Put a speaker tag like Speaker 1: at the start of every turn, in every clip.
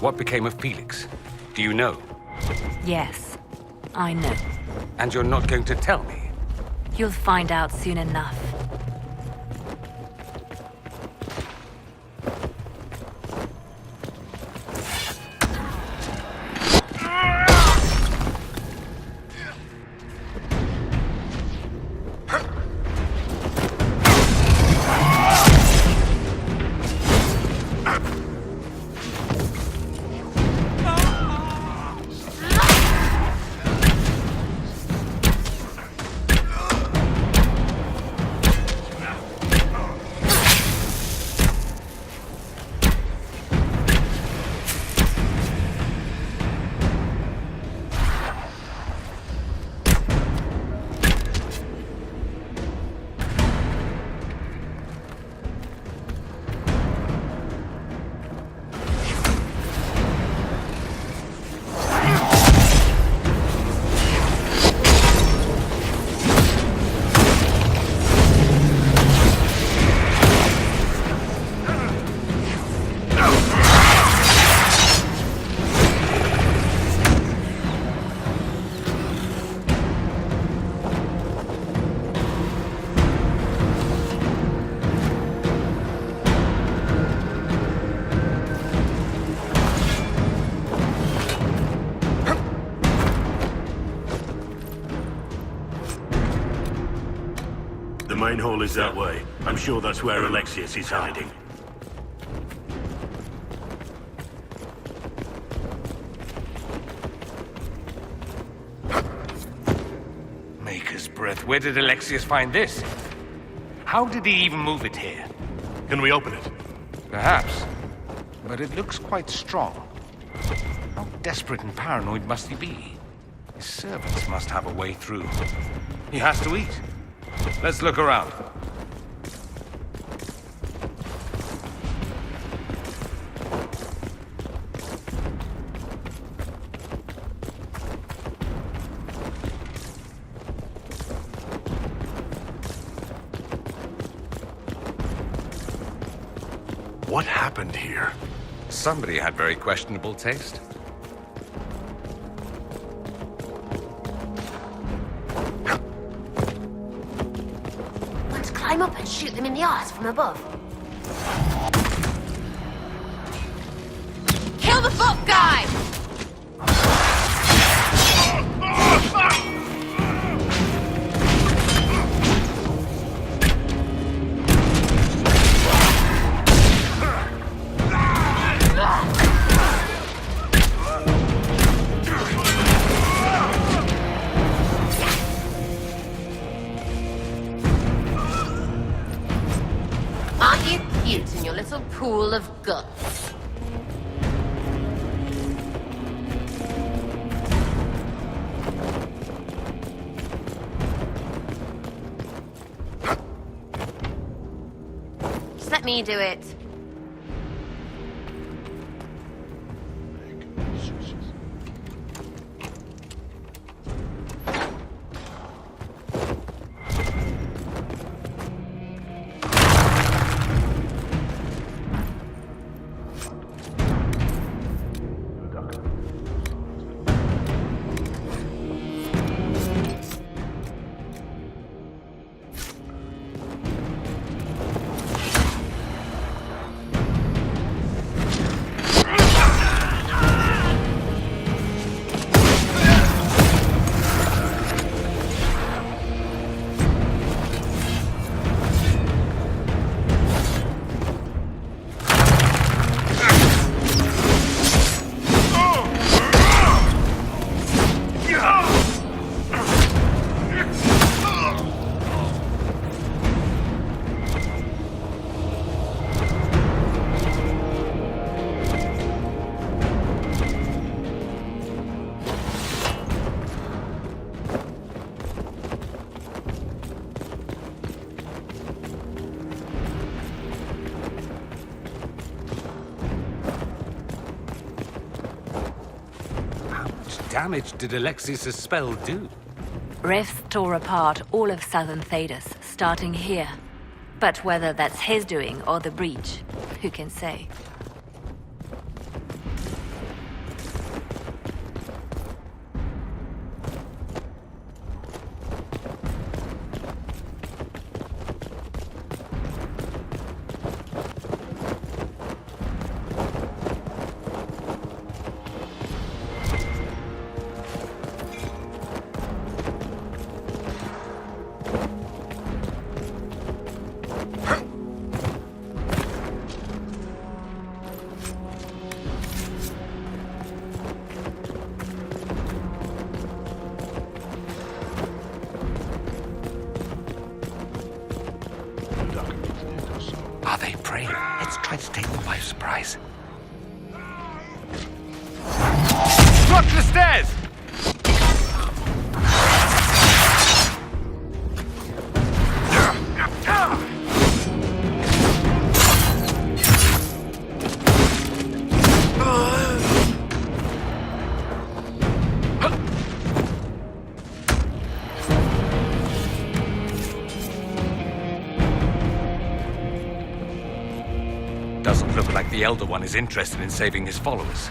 Speaker 1: what became of Felix? Do you know?
Speaker 2: Yes, I know.
Speaker 1: And you're not going to tell me?
Speaker 2: You'll find out soon enough.
Speaker 3: The main hall is that way. I'm sure that's where Alexius is hiding.
Speaker 1: Maker's breath. Where did Alexius find this? How did he even move it here?
Speaker 3: Can we open it?
Speaker 1: Perhaps. But it looks quite strong. How desperate and paranoid must he be? His servants must have a way through. He has to eat. Let's look around.
Speaker 3: What happened here?
Speaker 1: Somebody had very questionable taste.
Speaker 4: Climb up and shoot them in the eyes from above. Kill the foot guy! Aren't you cute in your little pool of guts? Just let me do it.
Speaker 1: damage did Alexius' spell do?
Speaker 2: Rifts tore apart all of southern Thedas, starting here. But whether that's his doing or the breach, who can say?
Speaker 1: Try to take them by surprise. Block the stairs! Doesn't look like the Elder One is interested in saving his followers.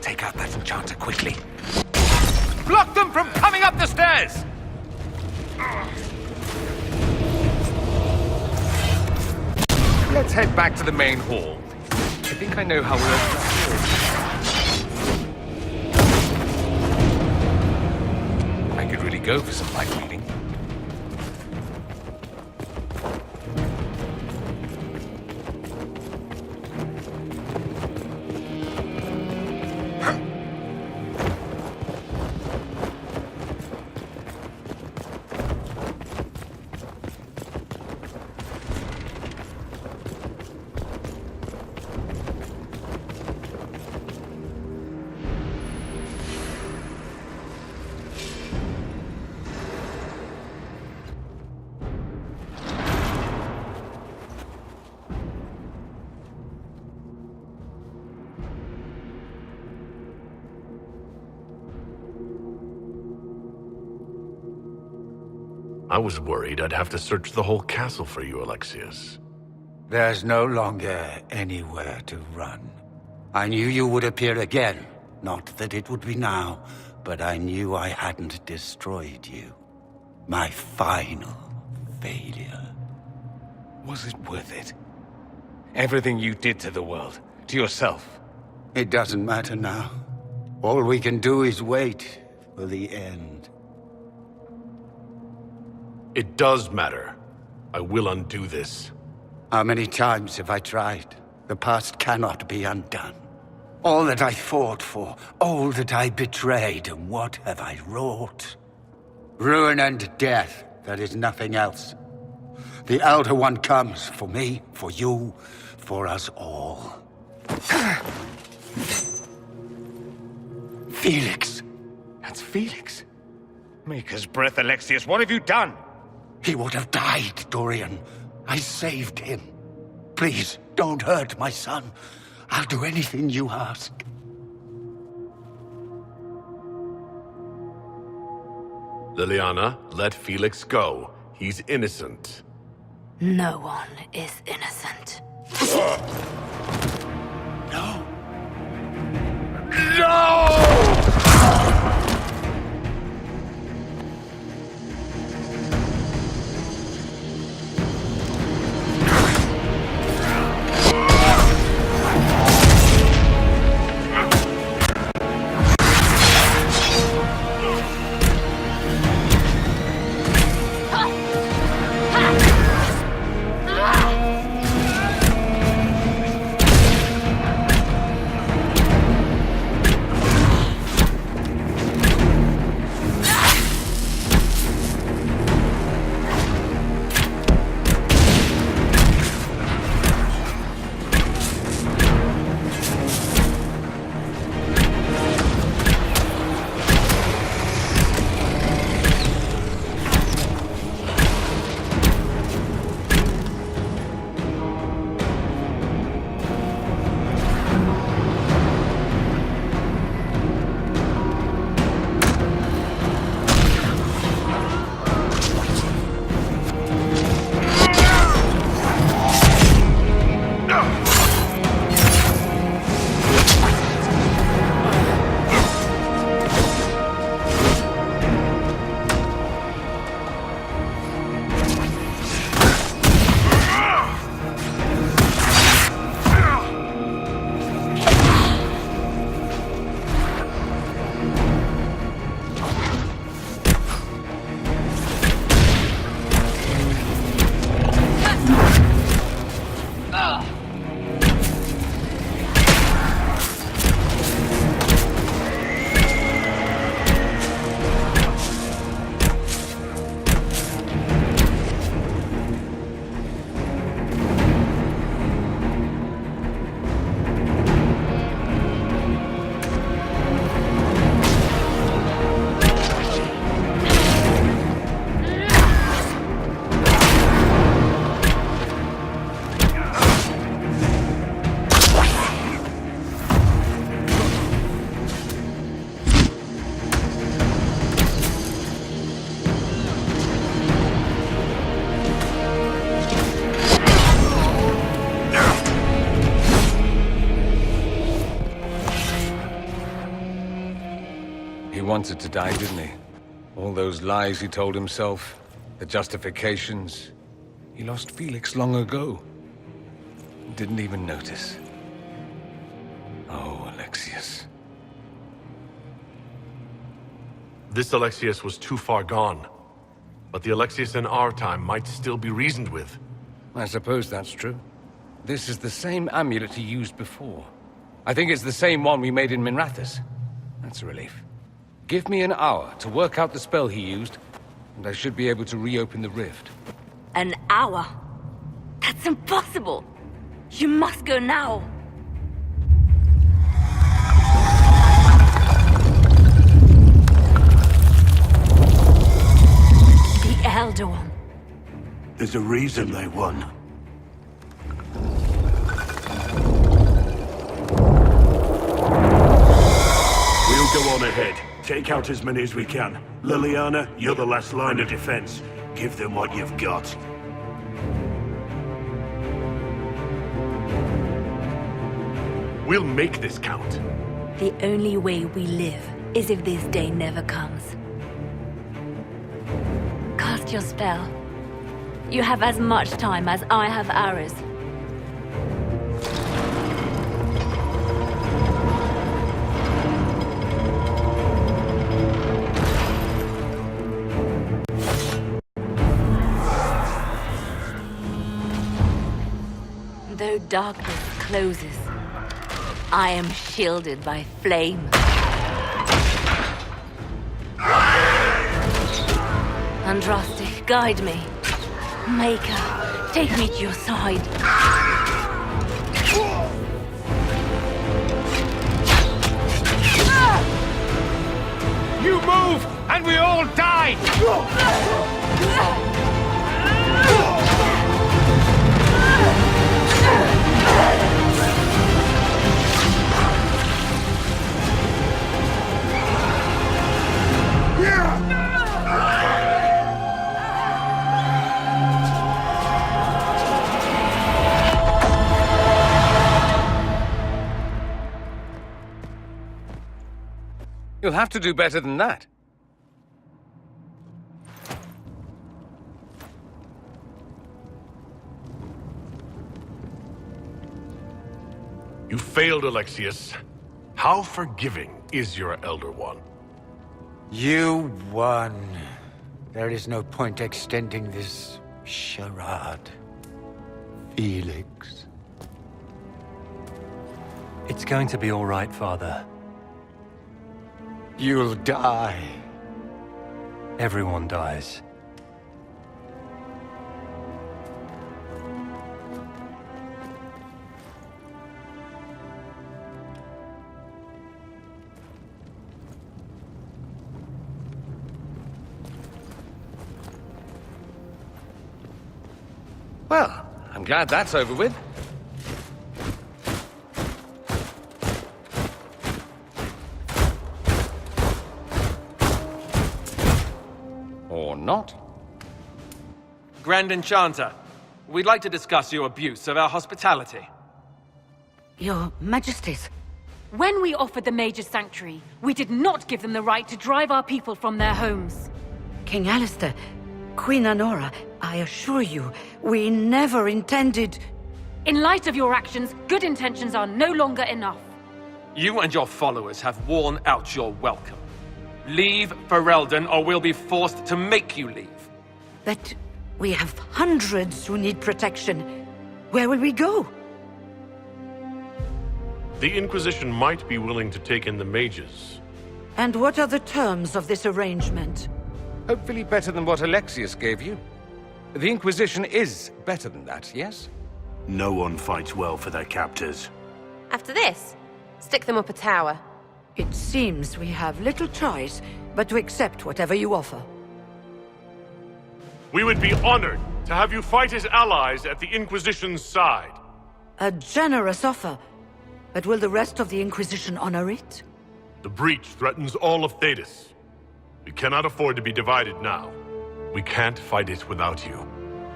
Speaker 1: Take out that enchanter quickly. Block them from coming up the stairs! Let's head back to the main hall. I think I know how we'll open that door. I could really go for some light reading.
Speaker 3: I was worried I'd have to search the whole castle for you, Alexius.
Speaker 5: There's no longer anywhere to run. I knew you would appear again. Not that it would be now, but I knew I hadn't destroyed you. My final failure.
Speaker 1: Was it worth it? Everything you did to the world, to yourself.
Speaker 5: It doesn't matter now. All we can do is wait for the end.
Speaker 3: It does matter. I will undo this.
Speaker 5: How many times have I tried? The past cannot be undone. All that I fought for, all that I betrayed, and what have I wrought? Ruin and death, there is nothing else. The Elder One comes for me, for you, for us all. Felix!
Speaker 1: That's Felix. Maker's breath, Alexius, what have you done?
Speaker 5: He would have died, Dorian. I saved him. Please, don't hurt my son. I'll do anything you ask.
Speaker 3: Liliana, let Felix go. He's innocent.
Speaker 2: No one is innocent.
Speaker 5: No.
Speaker 1: No! wanted to die, didn't he? All those lies he told himself, the justifications. He lost Felix long ago. Didn't even notice. Oh, Alexius.
Speaker 6: This Alexius was too far gone. But the Alexius in our time might still be reasoned with.
Speaker 1: I suppose that's true. This is the same amulet he used before. I think it's the same one we made in Minrathous. That's a relief. Give me an hour to work out the spell he used, and I should be able to reopen the rift.
Speaker 2: An hour? That's impossible! You must go now! The Elder One.
Speaker 3: There's a reason they won. We'll go on ahead. Take out as many as we can. Liliana, you're the last line of defense. Give them what you've got.
Speaker 6: We'll make this count.
Speaker 2: The only way we live is if this day never comes. Cast your spell. You have as much time as I have hours. Though darkness closes, I am shielded by flame. Andraste, guide me. Maker, take me to your side.
Speaker 1: You move, and we all die! You'll have to do better than that.
Speaker 6: You failed, Alexius. How forgiving is your Elder One?
Speaker 5: You won. There is no point extending this charade. Felix.
Speaker 7: It's going to be all right, Father.
Speaker 5: You'll die.
Speaker 7: Everyone dies.
Speaker 1: Well, I'm glad that's over with. Or not.
Speaker 8: Grand Enchanter, we'd like to discuss your abuse of our hospitality.
Speaker 2: Your Majesties.
Speaker 9: When we offered the Mage's Sanctuary, we did not give them the right to drive our people from their homes.
Speaker 10: King Alistair, Queen Anora, I assure you, we never intended...
Speaker 9: In light of your actions, good intentions are no longer enough.
Speaker 8: You and your followers have worn out your welcome. Leave Ferelden, or we'll be forced to make you leave.
Speaker 10: But we have hundreds who need protection. Where will we go?
Speaker 6: The Inquisition might be willing to take in the mages.
Speaker 10: And what are the terms of this arrangement?
Speaker 1: Hopefully better than what Alexius gave you. The Inquisition is better than that, yes?
Speaker 3: No one fights well for their captors.
Speaker 4: After this, stick them up a tower.
Speaker 10: It seems we have little choice but to accept whatever you offer.
Speaker 6: We would be honored to have you fight as allies at the Inquisition's side.
Speaker 10: A generous offer. But will the rest of the Inquisition honor it?
Speaker 6: The breach threatens all of Thedas. We cannot afford to be divided now. We can't fight it without you.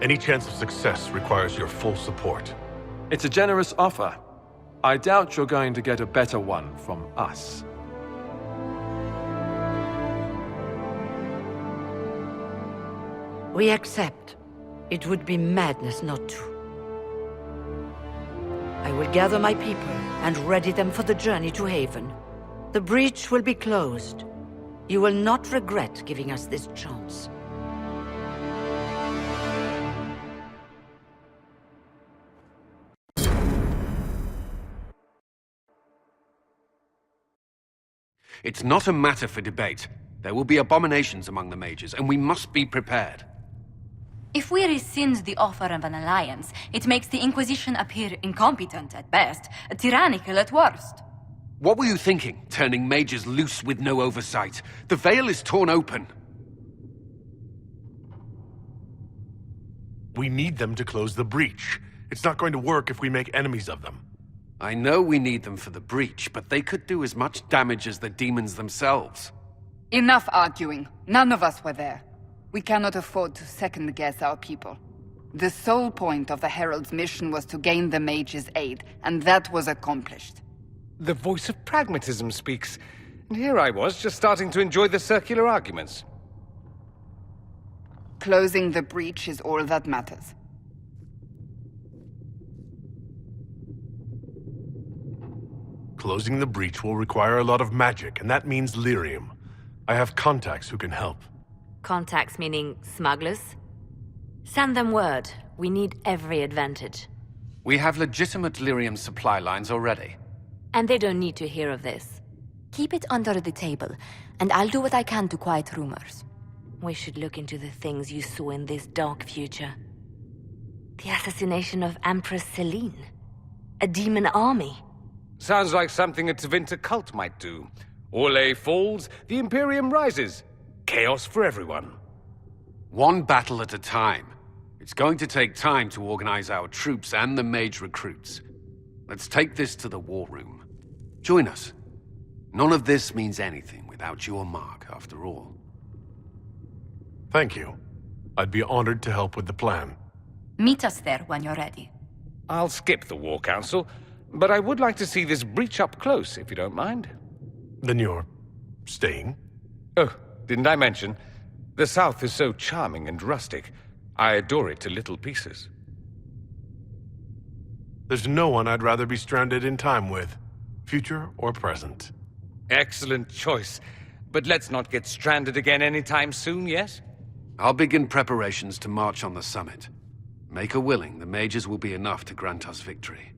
Speaker 6: Any chance of success requires your full support.
Speaker 8: It's a generous offer. I doubt you're going to get a better one from us.
Speaker 10: We accept. It would be madness not to. I will gather my people and ready them for the journey to Haven. The breach will be closed. You will not regret giving us this chance.
Speaker 11: It's not a matter for debate. There will be abominations among the mages, and we must be prepared.
Speaker 12: If we rescind the offer of an alliance, it makes the Inquisition appear incompetent at best, tyrannical at worst.
Speaker 11: What were you thinking, turning mages loose with no oversight? The veil is torn open.
Speaker 6: We need them to close the breach. It's not going to work if we make enemies of them.
Speaker 11: I know we need them for the breach, but they could do as much damage as the demons themselves.
Speaker 13: Enough arguing. None of us were there. We cannot afford to second-guess our people. The sole point of the Herald's mission was to gain the mage's aid, and that was accomplished.
Speaker 1: The voice of pragmatism speaks. And here I was, just starting to enjoy the circular arguments.
Speaker 13: Closing the breach is all that matters.
Speaker 6: Closing the breach will require a lot of magic, and that means lyrium. I have contacts who can help.
Speaker 2: Contacts meaning smugglers? Send them word. We need every advantage.
Speaker 11: We have legitimate lyrium supply lines already.
Speaker 2: And they don't need to hear of this.
Speaker 12: Keep it under the table, and I'll do what I can to quiet rumors.
Speaker 2: We should look into the things you saw in this dark future. The assassination of Empress Celine. A demon army.
Speaker 1: Sounds like something a Tevinter cult might do. Orlais falls, the Imperium rises. Chaos for everyone.
Speaker 11: One battle at a time. It's going to take time to organize our troops and the mage recruits. Let's take this to the war room. Join us. None of this means anything without your mark, after all.
Speaker 6: Thank you. I'd be honored to help with the plan.
Speaker 12: Meet us there when you're ready.
Speaker 1: I'll skip the War Council, but I would like to see this breach up close, if you don't mind.
Speaker 6: Then you're staying?
Speaker 1: Oh, didn't I mention? The South is so charming and rustic. I adore it to little pieces.
Speaker 6: There's no one I'd rather be stranded in time with, future or present.
Speaker 1: Excellent choice. But let's not get stranded again anytime soon, yes?
Speaker 11: I'll begin preparations to march on the summit. Make a willing, the mages will be enough to grant us victory.